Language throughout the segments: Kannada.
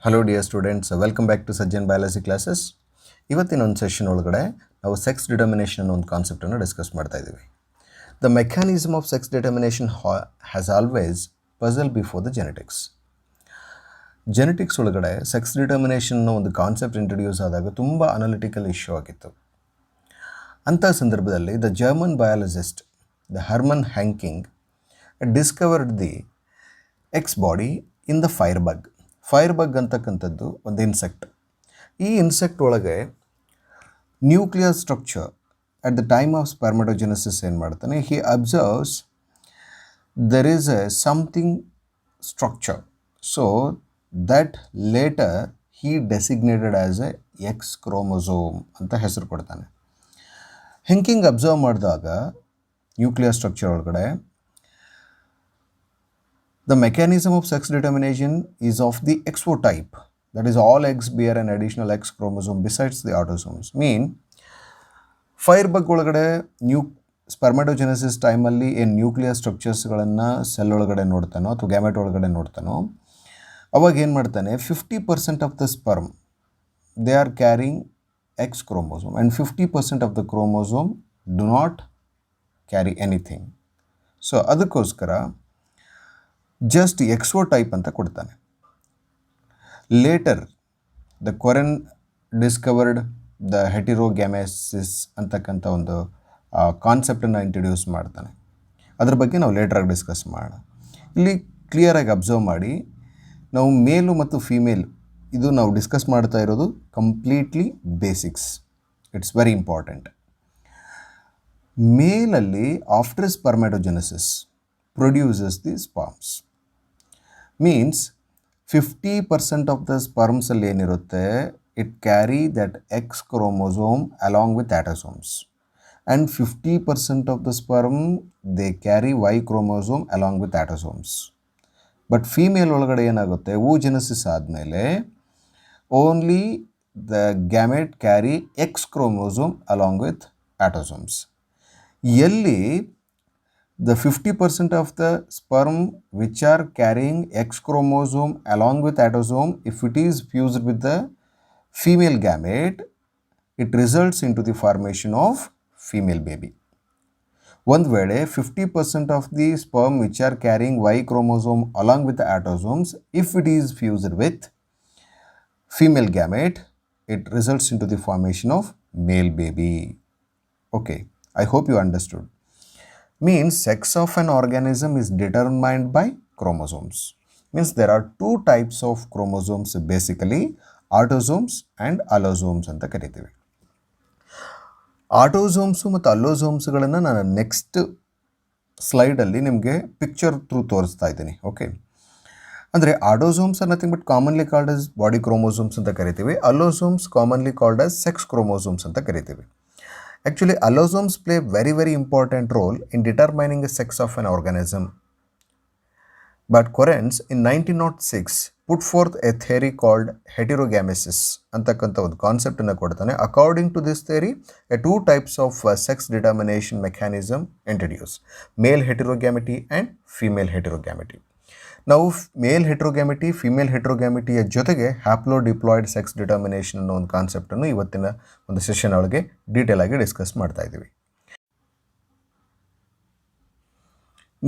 Hello dear students, welcome back to Sajjan biology classes. ಇವತ್ತಿನ ಒಂದು ಸೆಷನ್ ಒಳಗಡೆ ನಾವು ಸೆಕ್ಸ್ ಡಿಟರ್ಮಿನೇಷನ್ ಅನ್ನೋ ಒಂದು ಕಾನ್ಸೆಪ್ಟನ್ನು ಡಿಸ್ಕಸ್ ಮಾಡ್ತಾ ಇದ್ದೀವಿ. The mechanism of sex determination has always puzzle before the genetics. Genetics ಒಳಗಡೆ ಸೆಕ್ಸ್ ಡಿಟರ್ಮಿನೇಷನ್ ಅನ್ನೋ ಒಂದು ಕಾನ್ಸೆಪ್ಟ್ ಇಂಟ್ರೊಡ್ಯೂಸ್ ಆದಾಗ ತುಂಬ ಅನಾಲಿಟಿಕಲ್ ಇಶ್ಯೂ ಆಗಿತ್ತು. ಅಂಥ ಸಂದರ್ಭದಲ್ಲಿ the German biologist the Hermann Henking discovered the X body in the fire bug ಅಂತಕ್ಕಂಥದ್ದು ಒಂದು ಇನ್ಸೆಕ್ಟ್. ಈ ಇನ್ಸೆಕ್ಟ್ ಒಳಗೆ nuclear structure at the time of spermatogenesis ಏನು ಮಾಡ್ತಾನೆ, he observes there is a something structure. So that later he designated as a X chromosome ಅಂತ ಹೆಸರು ಕೊಡ್ತಾನೆ. ಹೆಂಕಿಂಗ್ ಅಬ್ಸರ್ವ್ ಮಾಡಿದಾಗ ನ್ಯೂಕ್ಲಿಯರ್ ಸ್ಟ್ರಕ್ಚರ್ ಒಳಗಡೆ the mechanism of sex determination is of the XO type. That is, all eggs bear an additional X chromosome besides the autosomes. Fire bug ಒಳಗಡೆ ಸ್ಪರ್ಮಟೋಜೆನೆಸಿಸ್ ಟೈಮಲ್ಲಿ ಏನು ನ್ಯೂಕ್ಲಿಯರ್ ಸ್ಟ್ರಕ್ಚರ್ಸ್ಗಳನ್ನು ಸೆಲ್ ಒಳಗಡೆ ನೋಡ್ತಾನೋ ಅಥವಾ ಗ್ಯಾಮೆಟ್ ಒಳಗಡೆ ನೋಡ್ತಾನೋ, ಅವಾಗ ಏನು ಮಾಡ್ತಾನೆ, 50% of the sperm they are carrying X chromosome and 50% of the chromosome do not carry anything. So ಅದಕ್ಕೋಸ್ಕರ ಜಸ್ಟ್ ಎಕ್ಸೋ ಟೈಪ್ ಅಂತ ಕೊಡ್ತಾನೆ. Later the Correns discovered the heterogamesis ಅಂತಕ್ಕಂಥ ಒಂದು ಕಾನ್ಸೆಪ್ಟನ್ನು ಇಂಟ್ರಡ್ಯೂಸ್ ಮಾಡ್ತಾನೆ. ಅದ್ರ ಬಗ್ಗೆ ನಾವು ಲೇಟ್ರಾಗಿ ಡಿಸ್ಕಸ್ ಮಾಡೋಣ. ಇಲ್ಲಿ ಕ್ಲಿಯರಾಗಿ ಅಬ್ಸರ್ವ್ ಮಾಡಿ, ನಾವು ಮೇಲು ಮತ್ತು ಫೀಮೇಲ್ ಇದು ನಾವು ಡಿಸ್ಕಸ್ ಮಾಡ್ತಾ ಇರೋದು completely basics. It's very important. ಮೇಲಲ್ಲಿ after spermatogenesis produces the sperms. Means 50% of the sperms ಅಲ್ಲಿ ಏನಿರುತ್ತೆ, it carry that X chromosome along with autosomes, and 50% of the sperm they carry Y chromosome along with autosomes. But female ಒಳಗಡೆ ಏನಾಗುತ್ತೆ, oogenesis ಆದಮೇಲೆ only the gamete carry X chromosome along with autosomes. ಎಲ್ಲಿ the 50% of the sperm which are carrying X chromosome along with autosome, if it is fused with the female gamete, it results into the formation of female baby. ಒಂದು ವೇಳೆ 50% of the sperm which are carrying Y chromosome along with the autosomes, if it is fused with female gamete, it results into the formation of male baby. Okay, I hope you understood. Means sex of an organism is determined by chromosomes. Means there are two types of chromosomes basically, autosomes and allosomes ಅಂತ ಕರಿತೀವಿ. ಆಟೋಸೋಮ್ಸು ಮತ್ತು ಅಲ್ಲೋಸೋಮ್ಸ್ಗಳನ್ನು ನಾನು ನೆಕ್ಸ್ಟ್ ಸ್ಲೈಡಲ್ಲಿ ನಿಮಗೆ ಪಿಕ್ಚರ್ ಥ್ರೂ ತೋರಿಸ್ತಾ ಇದ್ದೀನಿ. ಓಕೆ, ಅಂದರೆ autosomes are nothing but commonly called as body chromosomes ಅಂತ ಕರಿತೀವಿ. Allosomes commonly called as sex chromosomes ಅಂತ ಕರಿತೀವಿ. Actually, allosomes play very important role in determining the sex of an organism. But Correns in 1906 put forth a theory called heterogamesis antakanta ಒಂದು ಕಾನ್ಸೆಪ್ಟ್ ಅನ್ನು ಕೊಡ್ತಾನೆ. According to this theory, two types of sex determination mechanism introduced: male heterogamety and female heterogamety. ನಾವು ಮೇಲ್ ಹೆಟ್ರೋಗ್ಯಾಮಿಟಿ, ಫಿಮೇಲ್ ಹೆಟ್ರೋಗ್ಯಾಮಿಟಿಯ ಜೊತೆಗೆ ಹ್ಯಾಪ್ಲೋಡಿಪ್ಲಾಯ್ಡ್ ಸೆಕ್ಸ್ ಡಿಟರ್ಮಿನೇಷನ್ ಅನ್ನೋ ಒಂದು ಕಾನ್ಸೆಪ್ಟನ್ನು ಇವತ್ತಿನ ಒಂದು ಸೆಷನ್ ಒಳಗೆ ಡೀಟೇಲ್ ಆಗಿ ಡಿಸ್ಕಸ್ ಮಾಡ್ತಾ ಇದ್ದೀವಿ.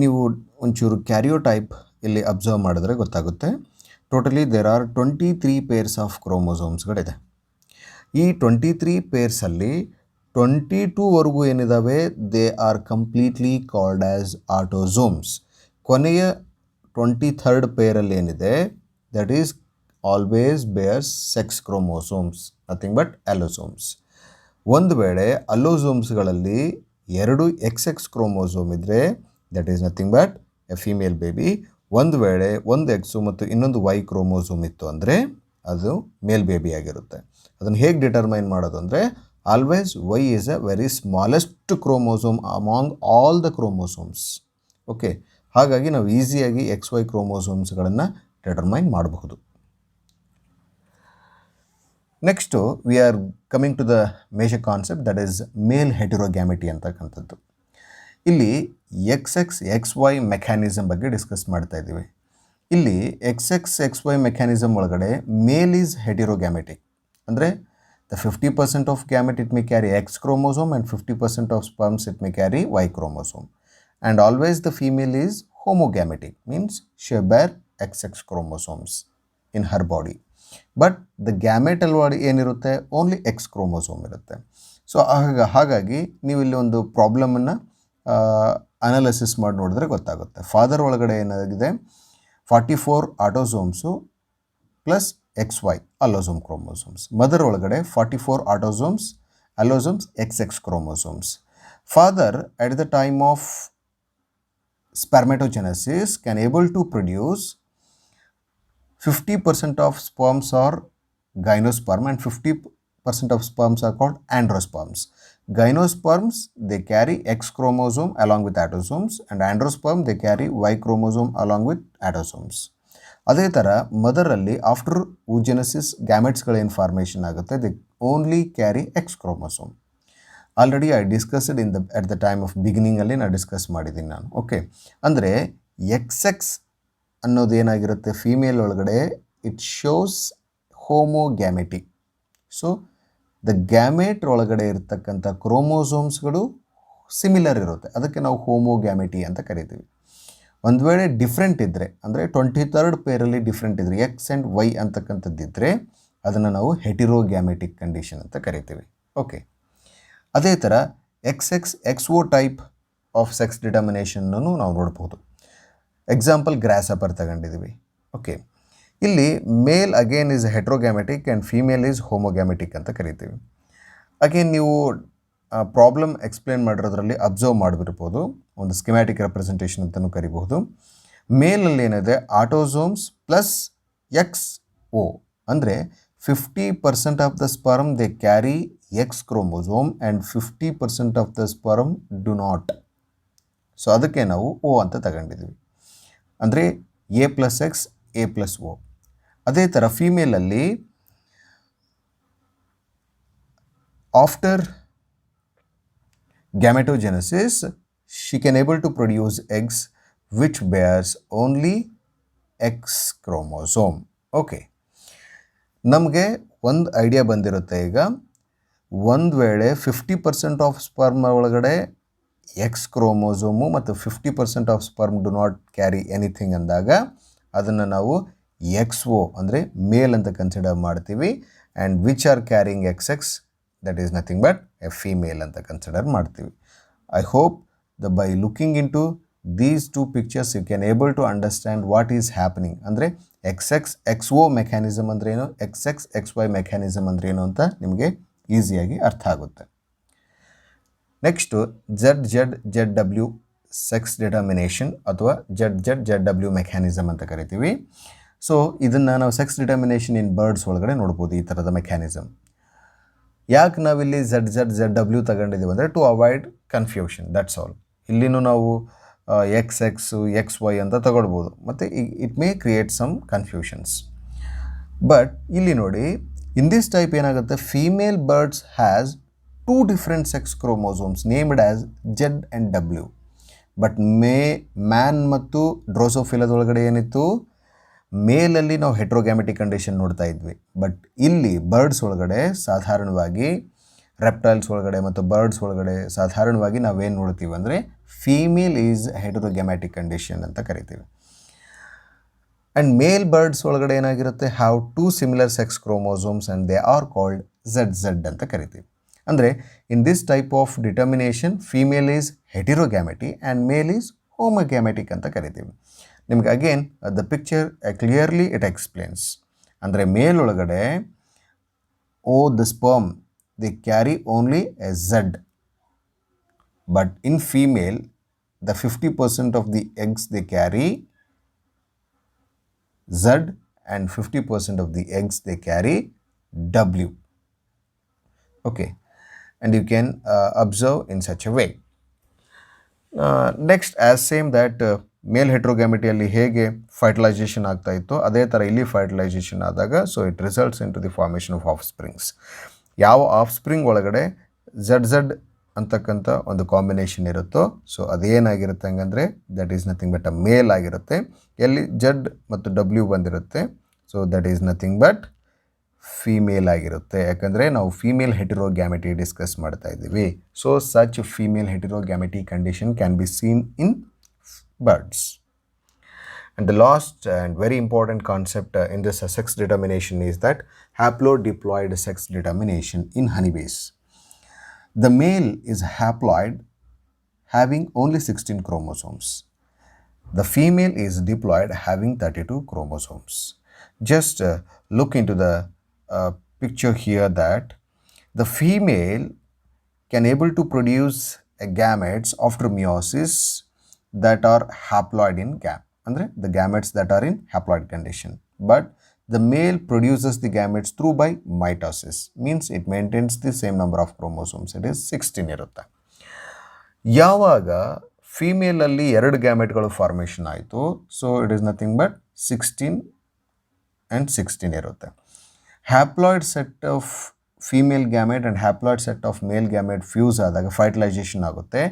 ನೀವು ಒಂಚೂರು ಕ್ಯಾರಿಯೋಟೈಪ್ ಇಲ್ಲಿ ಅಬ್ಸರ್ವ್ ಮಾಡಿದ್ರೆ ಗೊತ್ತಾಗುತ್ತೆ. Totally there are 23 pairs of ಕ್ರೋಮೋಸೋಮ್ಸ್ಗಳಿದೆ. ಈ 23 ಪೇರ್ಸಲ್ಲಿ 22ವರೆಗೂ ಏನಿದ್ದಾವೆ, they are completely called as autosomes. ಕೊನೆಯ 23rd ಪೇರಲ್ಲಿ ಏನಿದೆ, that is always bears sex chromosomes, nothing but allosomes. ಒಂದು ವೇಳೆ ಅಲ್ಲೋಸೋಮ್ಸ್ಗಳಲ್ಲಿ 2 XX ಕ್ರೋಮೋಸೋಮ್ ಇದ್ದರೆ, that is nothing but a female baby. ಒಂದು ವೇಳೆ ಒಂದು ಎಕ್ಸು ಮತ್ತು ಇನ್ನೊಂದು Y ಕ್ರೋಮೋಸೋಮ್ ಇತ್ತು ಅಂದರೆ ಅದು ಮೇಲ್ ಬೇಬಿ ಆಗಿರುತ್ತೆ. ಅದನ್ನು ಹೇಗೆ ಡಿಟರ್ಮೈನ್ ಮಾಡೋದು ಅಂದರೆ, always Y is a very smallest chromosome among all the chromosomes. Okay, ಹಾಗಾಗಿ ನಾವು ಈಸಿಯಾಗಿ XY ಕ್ರೋಮೋಸೋಮ್ಸ್ಗಳನ್ನು ಡಿಟರ್ಮೈನ್ ಮಾಡಬಹುದು. Next we are coming to the major concept, that is male heterogamety ಅಂತಕ್ಕಂಥದ್ದು. ಇಲ್ಲಿ XX XY ಮೆಕ್ಯಾನಿಸಮ್ ಬಗ್ಗೆ ಡಿಸ್ಕಸ್ ಮಾಡ್ತಾ ಇದ್ದೀವಿ. ಇಲ್ಲಿ XX XY ಮೆಕ್ಯಾನಿಸಮ್ ಒಳಗಡೆ ಮೇಲ್ ಈಸ್ ಹೆಟಿರೋಗ್ಯಾಮೆಟಿಕ್. ಅಂದರೆ the 50% of gamete it may carry X chromosome and 50% of sperms it may carry Y chromosome. And always the female is homogametic, means she bear XX chromosomes in her body. But the gamete alwadi ಏನಿರುತ್ತೆ ಓನ್ಲಿ X chromosome ಇರುತ್ತೆ. ಸೊ ಹಾಗಾಗಿ ನೀವು ಇಲ್ಲಿ ಒಂದು ಪ್ರಾಬ್ಲಮನ್ನು ಅನಾಲಿಸಿಸ್ ಮಾಡಿ ನೋಡಿದ್ರೆ ಗೊತ್ತಾಗುತ್ತೆ. ಫಾದರ್ ಒಳಗಡೆ ಏನಾಗಿದೆ 44 ಆಟೋಸೋಮ್ಸು plus XY allosome chromosomes. Mother ಒಳಗಡೆ 44 autosomes, allosomes, XX chromosomes. Father at the time of spermatogenesis can able to produce 50% of sperms are gynosperm and 50% of sperms are called androsperms. Gynosperms, they carry X chromosome along with autosomes, and androsperm they carry Y chromosome along with autosomes. ಅದೇ ಥರ ಮದರಲ್ಲಿ ಆಫ್ಟರ್ ಊಜೆನಸಿಸ್ ಗ್ಯಾಮೆಟ್ಸ್ಗಳೇನು ಫಾರ್ಮೇಷನ್ ಆಗುತ್ತೆ they only carry X chromosome. Already I discussed at the time of ಬಿಗಿನಿಂಗಲ್ಲಿ ನಾನು ಡಿಸ್ಕಸ್ ಮಾಡಿದ್ದೀನಿ ನಾನು. ಓಕೆ, ಅಂದರೆ XX ಅನ್ನೋದು ಏನಾಗಿರುತ್ತೆ ಫೀಮೇಲ್ ಒಳಗಡೆ it shows homogamety. So the gamete ಒಳಗಡೆ ಇರತಕ್ಕಂಥ ಕ್ರೋಮೋಸೋಮ್ಸ್ಗಳು ಸಿಮಿಲರ್ ಇರುತ್ತೆ, ಅದಕ್ಕೆ ನಾವು ಹೋಮೋಗ್ಯಾಮೆಟಿ ಅಂತ ಕರಿತೀವಿ. ಒಂದು ವೇಳೆ ಡಿಫ್ರೆಂಟ್ ಇದ್ದರೆ ಅಂದರೆ 23rd ಪೇರಲ್ಲಿ ಡಿಫ್ರೆಂಟ್ ಇದ್ದರೆ X ಆ್ಯಂಡ್ Y ಅಂತಕ್ಕಂಥದ್ದಿದ್ದರೆ ಅದನ್ನು ನಾವು ಹೆಟಿರೋಗ್ಯಾಮೆಟಿಕ್ ಕಂಡೀಷನ್ ಅಂತ ಕರಿತೀವಿ. ಓಕೆ, ಅದೇ ಥರ XO ಟೈಪ್ ಆಫ್ ಸೆಕ್ಸ್ ಡಿಟರ್ಮಿನೇಷನ್ನೂ ನಾವು ನೋಡ್ಬೋದು. ಎಕ್ಸಾಂಪಲ್ ಗ್ರಾಸ್ಹಪರ್ ತಗೊಂಡಿದ್ದೀವಿ. ಓಕೆ, ಇಲ್ಲಿ male again is heterogametic and female is homogametic ಅಂತ ಕರಿತೀವಿ. ಅಗೇನ್ ನೀವು ಪ್ರಾಬ್ಲಮ್ ಎಕ್ಸ್ಪ್ಲೇನ್ ಮಾಡಿರೋದ್ರಲ್ಲಿ ಅಬ್ಸರ್ವ್ ಮಾಡಿಬಿರ್ಬೋದು, ಒಂದು ಸ್ಕಿಮ್ಯಾಟಿಕ್ ರೆಪ್ರೆಸೆಂಟೇಷನ್ ಅಂತಲೂ ಕರಿಬಹುದು. ಮೇಲಲ್ಲಿ ಏನಿದೆ ಆಟೋಸೋಮ್ಸ್ ಪ್ಲಸ್ XO ಅಂದರೆ 50% of the sperm they carry X chromosome and 50% of the sperm do not. So ಅದಕ್ಕೆ ನಾವು O ಅಂತ ತಗೊಂಡಿದ್ದೀವಿ, ಅಂದರೆ A+X A+O. ಅದೇ ಥರ ಫೀಮೇಲಲ್ಲಿ after gametogenesis she can able to produce eggs which bears only X chromosome. Okay, ನಮಗೆ ಒಂದು ಐಡಿಯಾ ಬಂದಿರುತ್ತೆ. ಈಗ ಒಂದು ವೇಳೆ 50% ಆಫ್ ಸ್ಪರ್ಮ್ ಒಳಗಡೆ X ಕ್ರೋಮೋಸೋಮು ಮತ್ತು 50% of sperm do not carry anything ಅಂದಾಗ ಅದನ್ನು ನಾವು XO ಅಂದರೆ ಮೇಲ್ ಅಂತ ಕನ್ಸಿಡರ್ ಮಾಡ್ತೀವಿ. And which are carrying XX that is nothing but a female ಅಂತ ಕನ್ಸಿಡರ್ ಮಾಡ್ತೀವಿ. I hope that by looking into these two pictures you can able to understand what is happening. ಅಂದರೆ XO ಮೆಕ್ಯಾನಿಸಮ್ ಅಂದ್ರೆ ಏನು, XY ಮೆಕ್ಯಾನಿಸಮ್ ಅಂದ್ರೆ ಏನು ಅಂತ ನಿಮಗೆ ಈಸಿಯಾಗಿ ಅರ್ಥ ಆಗುತ್ತೆ. ನೆಕ್ಸ್ಟು ZW ಸೆಕ್ಸ್ ಡಿಟರ್ಮಿನೇಷನ್ ಅಥವಾ ZW ಮೆಕ್ಯಾನಿಸಮ್ ಅಂತ ಕರಿತೀವಿ. ಸೊ ಇದನ್ನು ನಾವು ಸೆಕ್ಸ್ ಡಿಟರ್ಮಿನೇಷನ್ ಇನ್ ಬರ್ಡ್ಸ್ ಒಳಗಡೆ ನೋಡ್ಬೋದು. ಈ ಥರದ ಮೆಕ್ಯಾನಿಸಮ್ ಯಾಕೆ ನಾವಿಲ್ಲಿ ZW ತಗೊಂಡಿದ್ದೀವಿ ಅಂದರೆ to avoid confusion, that's all. ಇಲ್ಲಿನೂ ನಾವು XX XY ಅಂತ ತಗೊಳ್ಬೋದು, ಮತ್ತು it may create some confusions. But ಇಲ್ಲಿ ನೋಡಿ, ಇನ್ ದಿಸ್ ಟೈಪ್ ಏನಾಗುತ್ತೆ, female birds has 2 different sex chromosomes named as Z and W. But man ಮತ್ತು ಡ್ರೋಸೋಫಿಲದೊಳಗಡೆ ಏನಿತ್ತು, ಮೇಲಲ್ಲಿ ನಾವು ಹೆಟ್ರೋಗ್ಯಾಮೆಟಿಕ್ ಕಂಡೀಷನ್ ನೋಡ್ತಾ ಇದ್ವಿ. ಬಟ್ ಇಲ್ಲಿ ಬರ್ಡ್ಸ್ ಒಳಗಡೆ ಸಾಧಾರಣವಾಗಿ ರೆಪ್ಟೈಲ್ಸ್ ಒಳಗಡೆ ಮತ್ತು ಬರ್ಡ್ಸ್ ಒಳಗಡೆ ಸಾಧಾರಣವಾಗಿ ನಾವೇನು ನೋಡ್ತೀವಿ ಅಂದರೆ ಫೀಮೇಲ್ ಈಸ್ ಹೆಟ್ರೋಗ್ಯಾಮೆಟಿಕ್ ಕಂಡೀಷನ್ ಅಂತ ಕರಿತೀವಿ. ಆ್ಯಂಡ್ ಮೇಲ್ ಬರ್ಡ್ಸ್ ಒಳಗಡೆ ಏನಾಗಿರುತ್ತೆ, have 2 similar sex chromosomes and they are called ZZ ಅಂತ ಕರಿತೀವಿ. ಅಂದರೆ in this type of determination female is heterogametic and male is homogametic ಅಂತ ಕರಿತೀವಿ. ನಿಮ್ಗೆ again the picture clearly it explains. ಅಂದರೆ ಮೇಲ್ ಒಳಗಡೆ the sperm they carry only a Z, but in female the 50% of the eggs they carry Z and 50% of the eggs they carry W. Okay, and you can observe in such a way. Next, as same that male ಹೆಟ್ರೋಗ್ಯಾಮಿಟಿಯಲ್ಲಿ ಹೇಗೆ ಫರ್ಟಿಲೈಸೇಷನ್ ಆಗ್ತಾ ಇತ್ತು ಅದೇ ಥರ ಇಲ್ಲಿ ಫರ್ಟಿಲೈಸೇಷನ್ ಆದಾಗ so it results in to the formation of offsprings. ಯಾವ ಆಫ್ ಸ್ಪ್ರಿಂಗ್ ಒಳಗಡೆ ZZ ಅಂತಕ್ಕಂಥ ಒಂದು ಕಾಂಬಿನೇಷನ್ ಇರುತ್ತೋ ಸೊ ಅದೇನಾಗಿರುತ್ತೆ ಹಂಗಂದರೆ that is nothing but a male ಆಗಿರುತ್ತೆ. ಎಲ್ಲಿ ಜಡ್ ಮತ್ತು ಡಬ್ಲ್ಯೂ ಬಂದಿರುತ್ತೆ so that is nothing but female ಆಗಿರುತ್ತೆ. ಯಾಕಂದರೆ ನಾವು ಫೀಮೇಲ್ ಹೆಟಿರೋಗ್ಯಾಮೆಟಿ ಡಿಸ್ಕಸ್ ಮಾಡ್ತಾ ಇದ್ದೀವಿ. So such female heterogametic condition can be seen in birds. And the last and very important concept in this sex determination is that haplodiploid sex determination in honeybees. The male is haploid having only 16 chromosomes. The female is diploid having 32 chromosomes. Just look into the picture here that the female can able to produce gametes after meiosis that are haploid in gap. Andre the gametes that are in haploid condition, but the male produces the gametes through by mitosis, means it maintains the same number of chromosomes, it is 16 ಇರುತ್ತೆ. ಯಾವಾಗ ಫೀಮೇಲ್ ಅಲ್ಲಿ 2 ಗ್ಯಾಮೆಟ್ಗಳು ಫಾರ್ಮೇಷನ್ ಆಯಿತು so it is nothing but 16 and 16 ಇರುತ್ತೆ. Haploid set of female gamete and haploid set of male gamete fuse ಆದಾಗ ಫರ್ಟಿಲೈಸೇಷನ್ ಆಗುತ್ತೆ.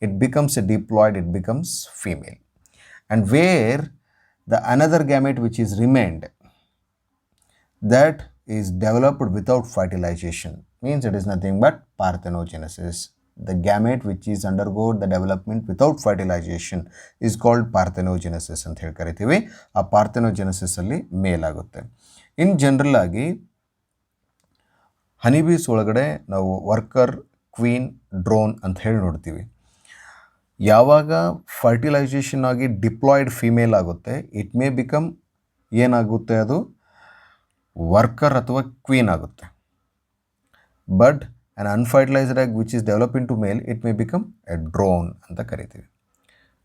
It becomes A diploid, it becomes female. And where the another gamete which is remained that is developed without fertilization, means it is nothing but parthenogenesis. The gamete which is undergo the development without fertilization is called parthenogenesis ಅಂತ ಹೇಳಿ ಕರಿತೀವಿ. ಆ ಪಾರ್ಥೆನೋಜೆನೆಸಿಸ್ ಅಲ್ಲಿ ಮೇಲ್ ಆಗುತ್ತೆ. ಇನ್ ಜನರಲ್ ಆಗಿ ಹನಿಬೀಸ್ ಒಳಗಡೆ ನಾವು ವರ್ಕರ್, ಕ್ವೀನ್, ಡ್ರೋನ್ ಅಂತ ಹೇಳಿ ನೋಡ್ತೀವಿ. ಯಾವಾಗ ಫರ್ಟಿಲೈಸೇಷನ್ ಆಗಿ ಡಿಪ್ಲಾಯ್ಡ್ ಫಿಮೇಲ್ ಆಗುತ್ತೆ ಇಟ್ ಮೇ ಬಿಕಮ್ ಏನಾಗುತ್ತೆ, ಅದು ವರ್ಕರ್ ಅಥವಾ ಕ್ವೀನ್ ಆಗುತ್ತೆ. But an unfertilised egg which is develop into male it may become a drone ಅಂತ ಕರಿತೀವಿ.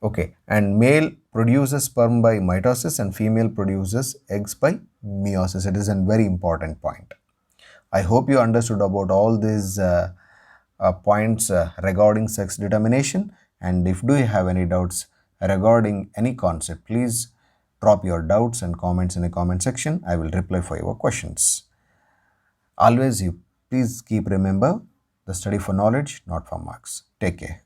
Okay, and male produces sperm by mitosis and female produces eggs by meiosis. It is a very important point. I hope you understood about all these points regarding sex determination. And if do you have any doubts regarding any concept, please drop your doubts and comments in the comment section. I will reply for your questions. Always you please keep remember the study for knowledge, not for marks. Take care.